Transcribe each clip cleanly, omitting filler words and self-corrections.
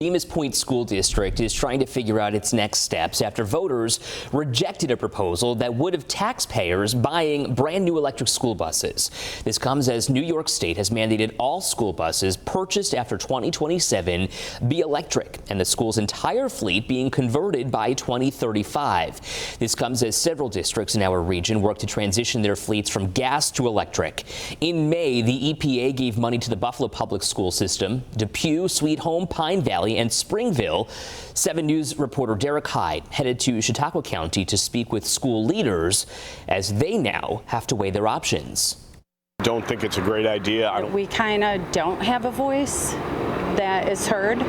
Bemus Point School District is trying to figure out its next steps after voters rejected a proposal that would have taxpayers buying brand new electric school buses. This comes as New York State has mandated all school buses purchased after 2027 be electric, and the school's entire fleet being converted by 2035. This comes as several districts in our region work to transition their fleets from gas to electric. In May, the EPA gave money to the Buffalo Public School System, Depew, Sweet Home, Pine Valley, and Springville. 7 News reporter Derek Hyde headed to Chautauqua County to speak with school leaders as they now have to weigh their options. Don't think it's a great idea. We kind of don't have a voice that is heard.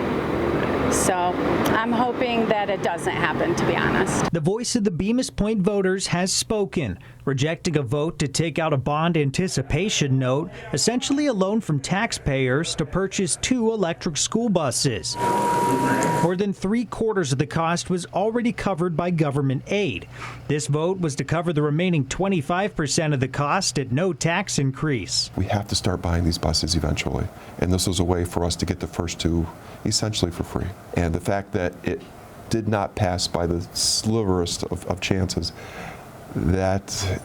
So I'm hoping that it doesn't happen, to be honest. The voice of the Bemus Point voters has spoken, rejecting a vote to take out a bond anticipation note, essentially a loan from taxpayers to purchase 2 electric school buses. More than 3/4 of the cost was already covered by government aid. This vote was to cover the remaining 25% of the cost at no tax increase. We have to start buying these buses eventually, and this was a way for us to get the first 2 essentially for free. And the fact that it did not pass by the sliverest of chances, that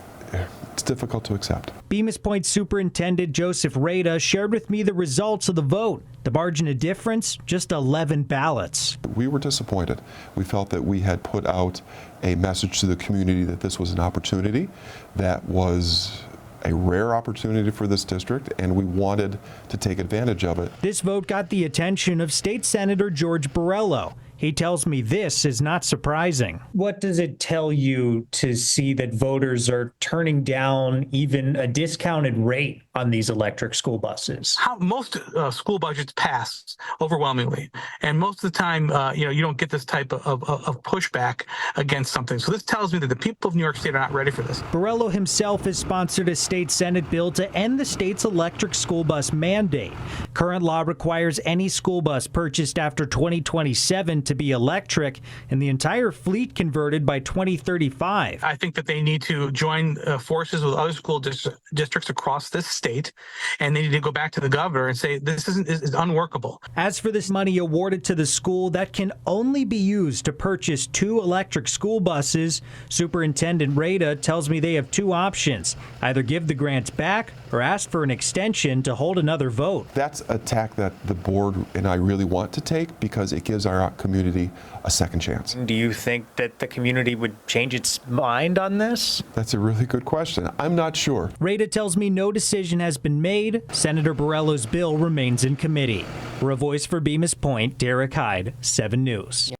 it's difficult to accept. Bemus Point Superintendent Joseph Rada shared with me the results of the vote. The margin of difference, just 11 ballots. We were disappointed. We felt that we had put out a message to the community that this was an opportunity that was a rare opportunity for this district, and we wanted to take advantage of it. This vote got the attention of State Senator George Borrello. He tells me this is not surprising. What does it tell you to see that voters are turning down even a discounted rate on these electric school buses? How most school budgets pass overwhelmingly, and most of the time, you don't get this type of pushback against something. So this tells me that the people of New York State are not ready for this. Borrello himself has sponsored a state Senate bill to end the state's electric school bus mandate. Current law requires any school bus purchased after 2027 to be electric and the entire fleet converted by 2035. I think that they need to join forces with other school districts across this state, and they need to go back to the governor and say this is unworkable. As for this money awarded to the school that can only be used to purchase 2 electric school buses, Superintendent Rada tells me they have 2 options: either give the grants back or ask for an extension to hold another vote. That's a tack that the board and I really want to take because it gives our community a second chance. Do you think that the community would change its mind on this? That's a really good question. I'm not sure. Rada tells me no decision has been made. Senator Borrello's bill remains in committee. For a voice for Bemus Point, Derek Hyde, 7 News.